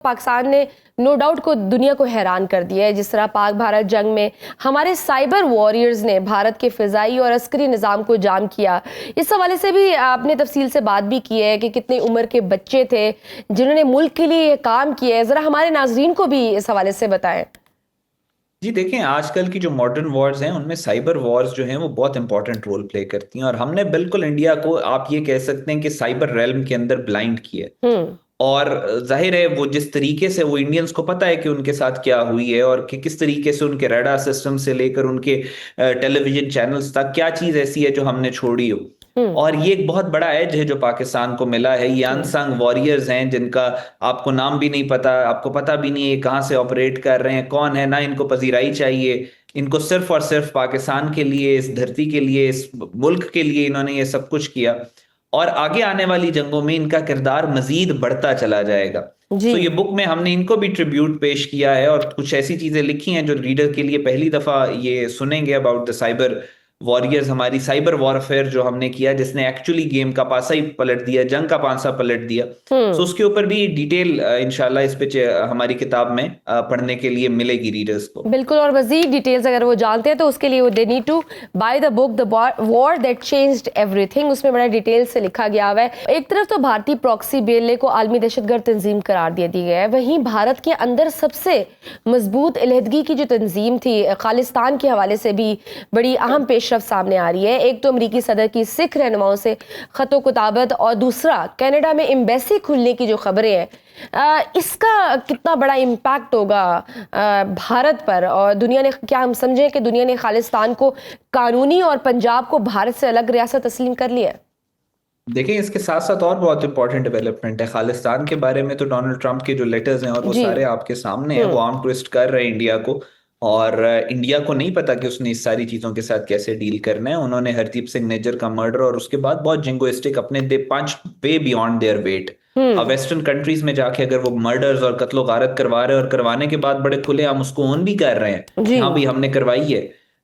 पाकिस्तान ने no doubt को दुनिया को हैरान कर दिया है। जिस तरह पाक भारत जंग में हमारे साइबर वॉरियर्स ने भारत के फ़िज़ाई और अस्करी निज़ाम को जाम किया, इस हवाले से भी आपने तफसील से बात भी की है कि कितनी उम्र के बच्चे थे जिन्होंने मुल्क के लिए ये काम किया है। ज़रा हमारे नाजरीन को भी इस हवाले से बताएं। जी देखें, आजकल की जो मॉडर्न वॉर्स हैं उनमें साइबर वॉर्स जो हैं वो बहुत इंपॉर्टेंट रोल प्ले करती हैं, और हमने बिल्कुल इंडिया को आप ये कह सकते हैं कि साइबर रेल्म के अंदर ब्लाइंड किया है। हम्म। और जाहिर है वो जिस तरीके से वो इंडियंस को पता है कि उनके साथ क्या हुई है, और कि किस तरीके से उनके रडार सिस्टम से लेकर उनके टेलीविजन चैनल्स तक क्या चीज़ ऐसी है जो हमने छोड़ी हो। हम्म। और ये एक बहुत बड़ा एज है जो पाकिस्तान को मिला है। ये अनसंग वॉरियर्स हैं जिनका आपको नाम भी नहीं पता, आपको पता भी नहीं है कहाँ से ऑपरेट कर रहे हैं, कौन है, ना इनको पजीराई चाहिए। इनको सिर्फ और सिर्फ पाकिस्तान के लिए, इस धरती के लिए, इस मुल्क के लिए इन्होंने ये सब कुछ किया। और आगे आने वाली जंगों में इनका किरदार मजीद बढ़ता चला जाएगा। जी। सो ये बुक में हमने इनको भी ट्रिब्यूट पेश किया है, और कुछ ऐसी चीजें लिखी हैं जो रीडर के लिए पहली दफा ये सुनेंगे अबाउट द साइबर वॉरियर्स, हमारी साइबर वॉरफेयर जो हमने किया, जिसने एक्चुअली गेम का पासा ही पलट दिया, जंग का पासा पलट दिया। सो हम्म। उसके ऊपर भी डिटेल इंशाल्लाह इस पे हमारी किताब में पढ़ने के लिए मिलेगी रीडर्स को। बिल्कुल, और मजीद डिटेल्स अगर वो जानते हैं तो उसके लिए वो they need to buy the book the war that changed everything. उसमें बड़ा डिटेल से लिखा गया हुआ है। एक तरफ तो भारतीय प्रॉक्सी बेल्ले को आलमी दहशतगर्द तंजीम करार दे दी गया है, वहीं भारत के अंदर सबसे मजबूत अलहदगी की जो तंजीम थी खालिस्तान के हवाले से भी बड़ी अहम पेशरफ सामने आ रही है। एक तो अमरीकी सदर की सिख रहनुमाओं से खतो कुताबत, और दूसरा कनाडा में एम्बेसी खुलने की जो खबरें हैं, इसका कितना बड़ा इम्पैक्ट होगा भारत पर, और दुनिया ने, क्या हम समझें कि दुनिया ने खालिस्तान को कानूनी और पंजाब को भारत से अलग रियासत तस्लीम कर लिया है? देखिए, इसके साथ साथ और बहुत इंपॉर्टेंट डेवलपमेंट है खालिस्तान के बारे में। तो डोनाल्ड ट्रंप के जो लेटर्स हैं और वो जी। सारे आपके सामने हैं, वो हम्म। आर्म ट्विस्ट कर रहे हैं इंडिया को। और इंडिया को नहीं पता कि उसने इस सारी चीजों के साथ कैसे डील करना है। उन्होंने हरदीप सिंह निज्जर का मर्डर और उसके बाद बहुत जिंगोइस्टिक अपने दे पंच वे बियॉन्ड देयर वेट। अब हम्म। वेस्टर्न कंट्रीज में जाके अगर वो मर्डर्स और कत्लो गारत करवा रहे हैं, और करवाने के बाद बड़े खुलेआम उसको ओन भी कर रहे हैं कि जी। हाँ भाई हमने करवाई है।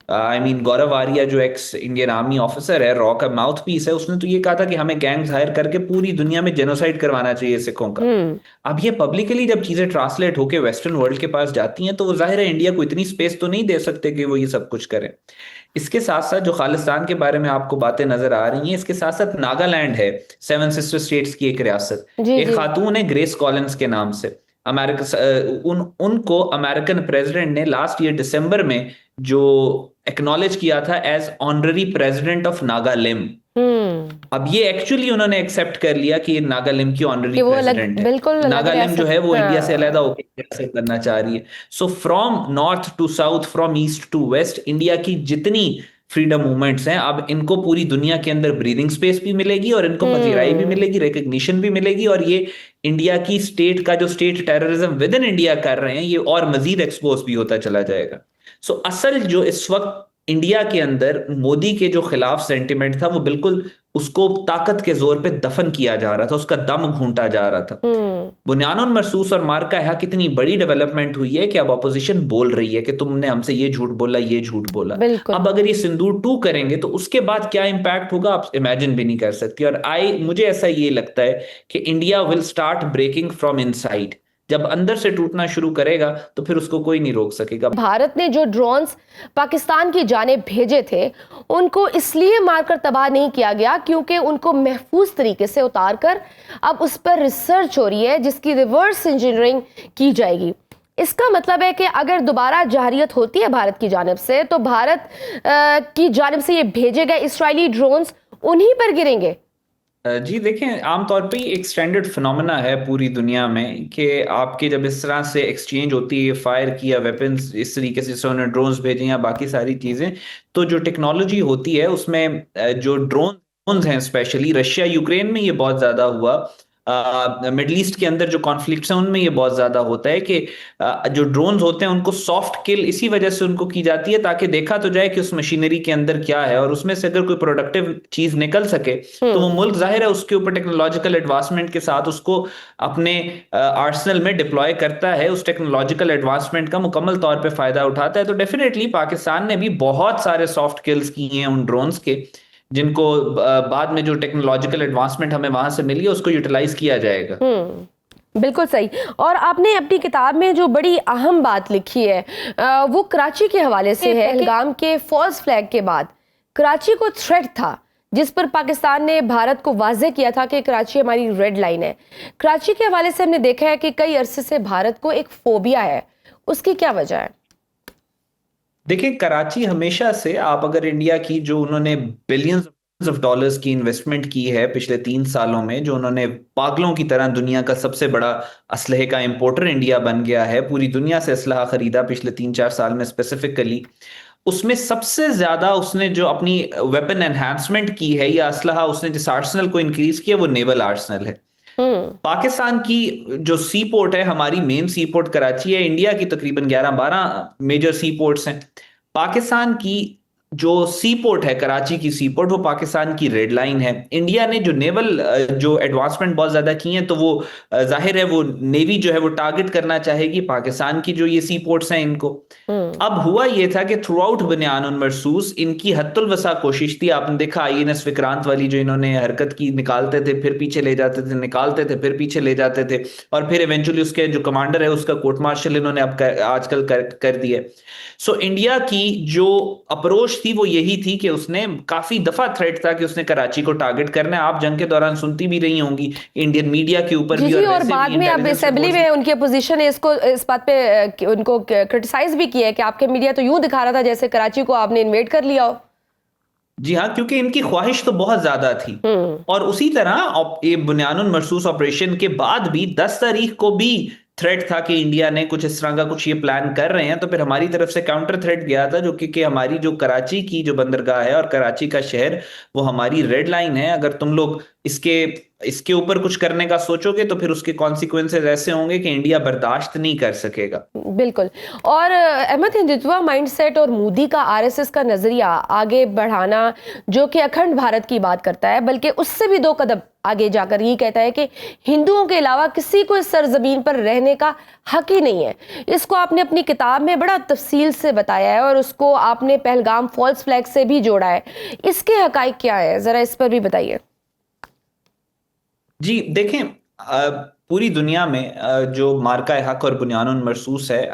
आई मीन गौरव आर्या जो एक्स इंडियन आर्मी ऑफिसर है, रॉ का माउथ पीस है, उसने तो ये कहा था कि हमें गैंग्स हायर करके पूरी दुनिया में जेनोसाइड करवाना चाहिए सिखों का। हम्म। अब ये पब्लिकली जब चीजें ट्रांसलेट होके वेस्टर्न वर्ल्ड के पास जाती हैं, तो वो जाहिर है इंडिया को इतनी स्पेस तो नहीं दे सकते कि वो ये सब कुछ करें। इसके साथ साथ जो खालिस्तान के बारे में आपको बातें नजर आ रही हैं, इसके साथ साथ नागालैंड है, सेवन सिस्टर स्टेट्स की एक रियासत। जी। एक जी। खातून है ग्रेस कॉलिंस के नाम से। अमेरिका उनको अमेरिकन प्रेसिडेंट ने लास्ट ईयर दिसंबर में जो एक्नॉलेज किया था as honorary president of Nagaland. Hmm. अब ये एक्चुअली उन्होंने एक्सेप्ट कर लिया कि ये नागालैंड की ऑनररी कि वो अलग, प्रेसिडेंट है। बिल्कुल अलग नागालैंड जो रियासत। है वो इंडिया से अलग हाँ। होकर रियासत बनना चाह रही है। So from north to south, from east to west, India की जितनी फ्रीडम मूवमेंट्स हैं, अब इनको पूरी दुनिया के अंदर ब्रीदिंग स्पेस भी मिलेगी, और इनको पजीराई भी हम्म। मिलेगी, रिकग्निशन भी मिलेगी। और ये इंडिया की स्टेट का जो state terrorism with in India कर रहे हैं, ये और मजीद एक्सपोज भी होता चला जाएगा। सो असल जो इस वक्त इंडिया के अंदर मोदी के जो खिलाफ सेंटिमेंट था, वो बिल्कुल उसको ताकत के जोर पे दफन किया जा रहा था, उसका दम घूंटा जा रहा था। हम्म। बुनियानुन मरसूस और मार्का है कितनी बड़ी डेवलपमेंट हुई है कि अब अपोजिशन बोल रही है कि तुमने हमसे ये झूठ बोला, ये झूठ बोला। बिल्कुल। अब अगर ये सिंदूर 2 करेंगे तो उसके बाद क्या इंपैक्ट होगा आप इमेजिन भी नहीं कर सकती। और मुझे ऐसा ये लगता है कि India will start breaking from inside. जब अंदर से टूटना शुरू करेगा तो फिर उसको कोई नहीं रोक सकेगा। भारत ने जो ड्रोन्स पाकिस्तान की जानिब भेजे थे, उनको इसलिए मारकर तबाह नहीं किया गया क्योंकि उनको महफूज तरीके से उतार कर अब उस पर रिसर्च हो रही है, जिसकी रिवर्स इंजीनियरिंग की जाएगी। इसका मतलब है कि अगर दोबारा जहरियत होती है भारत की जानिब से, तो भारत की जानिब से ये भेजे गए इसराइली ड्रोन्स उन्हीं पर गिरेंगे। जी देखें, आमतौर पे एक स्टैंडर्ड फिनोमेना है पूरी दुनिया में कि आपके जब इस तरह से एक्सचेंज होती है, फायर किया वेपन्स इस तरीके से, उन्होंने ड्रोन्स भेजे या बाकी सारी चीजें, तो जो टेक्नोलॉजी होती है उसमें जो ड्रोन हैं, स्पेशली रशिया यूक्रेन में ये बहुत ज्यादा हुआ। मिडल ईस्ट के अंदर जो कॉन्फ्लिक्ट्स हैं उनमें ये बहुत ज्यादा होता है कि जो ड्रोन्स होते हैं उनको सॉफ्ट किल इसी वजह से उनको की जाती है, ताकि देखा तो जाए कि उस मशीनरी के अंदर क्या है, और उसमें से अगर कोई प्रोडक्टिव चीज निकल सके तो वो मुल्क जाहिर है उसके ऊपर टेक्नोलॉजिकल एडवांसमेंट के साथ उसको अपने आर्सेनल में डिप्लॉय करता है, उस टेक्नोलॉजिकल एडवांसमेंट का मुकम्मल तौर पे फायदा उठाता है। तो डेफिनेटली पाकिस्तान ने भी बहुत सारे सॉफ्ट किल्स किए हैं उन ड्रोन्स के, जिनको बाद में जो टेक्नोलॉजिकल एडवांसमेंट हमें वहां से मिली है उसको यूटिलाइज किया जाएगा। बिल्कुल सही। और आपने अपनी किताब में जो बड़ी अहम बात लिखी है वो कराची के हवाले से है। पहलगाम के फॉल्स फ्लैग के बाद कराची को थ्रेट था, जिस पर पाकिस्तान ने भारत को वाज़ेह किया था कि कराची हमारी रेड लाइन है। कराची के हवाले से हमने देखा है कि कई अरसे से भारत को एक फोबिया है, उसकी क्या वजह है? देखिए, कराची हमेशा से, आप अगर इंडिया की, जो उन्होंने बिलियंस ऑफ डॉलर्स की इन्वेस्टमेंट की है पिछले 3 सालों में, जो उन्होंने पागलों की तरह दुनिया का सबसे बड़ा असलहे का इंपोर्टर इंडिया बन गया है, पूरी दुनिया से असलहा खरीदा पिछले 3-4 साल में स्पेसिफिकली, उसमें सबसे ज्यादा उसने जो अपनी वेपन एनहांसमेंट की है या असलहा उसने जिस आर्सनल को इंक्रीज किया वो नेवल आर्सनल है। पाकिस्तान की जो सी पोर्ट है, हमारी मेन सी पोर्ट कराची है, इंडिया की तकरीबन 11-12 मेजर सी पोर्ट्स हैं। पाकिस्तान की जो सी पोर्ट है, कराची की सी पोर्ट, वो पाकिस्तान की रेड लाइन है। इंडिया ने जो नेवल जो एडवांसमेंट बहुत ज्यादा की है, तो वो जाहिर है वो नेवी जो है वो टारगेट करना चाहेगी पाकिस्तान की जो ये सी पोर्ट्स हैं इनको। अब हुआ ये था कि थ्रू आउट बनियान मरसूस इनकी हद्दुल वसा कोशिश थी। आपने देखा आईएनएस विक्रांत वाली जो इन्होंने हरकत की, निकालते थे फिर पीछे ले जाते थे, निकालते थे फिर पीछे ले जाते थे, और फिर इवेंचुअली उसके जो कमांडर है उसका कोर्ट मार्शल इन्होंने अब आजकल कर दिया। सो इंडिया की जो अप्रोच थी वो यही थी कि उसने काफी दफा थ्रेट था कि उसने कराची को टारगेट करना है। आप जंग के दौरान सुनती भी रही होंगी इंडियन मीडिया के ऊपर भी, और बाद में अब असेंबली में उनकी अपोजिशन ने इसको इस बात पे उनको क्रिटिसाइज भी किया है कि आपके मीडिया तो यूं दिखा रहा था जैसे कराची को आपने इन्वेड कर लिया हो। जी हाँ, क्योंकि इनकी ख्वाहिश तो बहुत ज्यादा थी। और उसी तरह ये बुनियानुल मरसूस ऑपरेशन के बाद भी 10 तारीख को भी थ्रेट था कि इंडिया ने कुछ इस तरह का कुछ ये प्लान कर रहे हैं, तो फिर हमारी तरफ से काउंटर थ्रेट गया था, जो कि हमारी जो कराची की जो बंदरगाह है और कराची का शहर वो हमारी रेड लाइन है। अगर तुम लोग इसके ऊपर कुछ करने का सोचोगे तो फिर उसके कॉन्सिक्वेंसेस ऐसे होंगे कि इंडिया बर्दाश्त नहीं कर सकेगा। बिल्कुल। और अहमद, हिंदुत्व माइंडसेट और मोदी का आरएसएस का नजरिया आगे बढ़ाना, जो कि अखंड भारत की बात करता है, बल्कि उससे भी 2 कदम आगे जाकर ये कहता है कि हिंदुओं के अलावा किसी को इस सरजमीन पर रहने का हक ही नहीं है। इसको आपने अपनी किताब में बड़ा तफसील से बताया है और उसको आपने पहलगाम फॉल्स फ्लैग से भी जोड़ा है। इसके हकाइक क्या है, जरा इस पर भी बताइए। जी देखें, पूरी दुनिया में जो मार्का हक और बुनियानुल मरसूस है,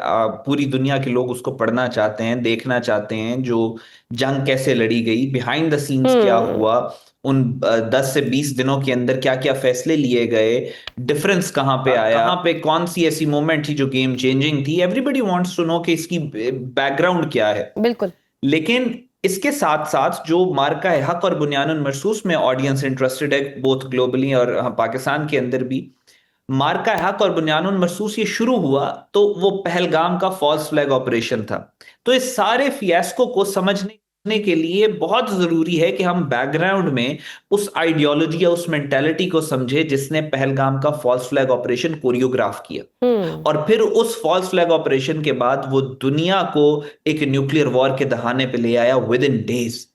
पूरी दुनिया के लोग उसको पढ़ना चाहते हैं, देखना चाहते हैं, जो जंग कैसे लड़ी गई, बिहाइंड द सीन्स क्या हुआ, उन 10 से 20 दिनों के अंदर क्या क्या फैसले लिए गए, डिफरेंस कहाँ पे आया, कहाँ पे कौन सी ऐसी मोमेंट थी जो गेम चेंजिंग थी। एवरीबडी वांट्स टू नो कि इसकी बैकग्राउंड क्या है। बिल्कुल। लेकिन इसके साथ साथ जो मार्का हक और बुनियानुल मरसूस में ऑडियंस इंटरेस्टेड है, बोथ ग्लोबली और पाकिस्तान के अंदर भी, मार्का हक और बुनियानुल मरसूस ये शुरू हुआ तो वो पहलगाम का फॉल्स फ्लैग ऑपरेशन था। तो इस सारे फियास्को को समझने के लिए बहुत जरूरी है कि हम बैकग्राउंड में उस आइडियोलॉजी या उस मेंटालिटी को समझे जिसने पहलगाम का फॉल्स फ्लैग ऑपरेशन कोरियोग्राफ किया। और फिर उस फॉल्स फ्लैग ऑपरेशन के बाद वो दुनिया को एक न्यूक्लियर वॉर के दहाने पे ले आया विद इन डेज।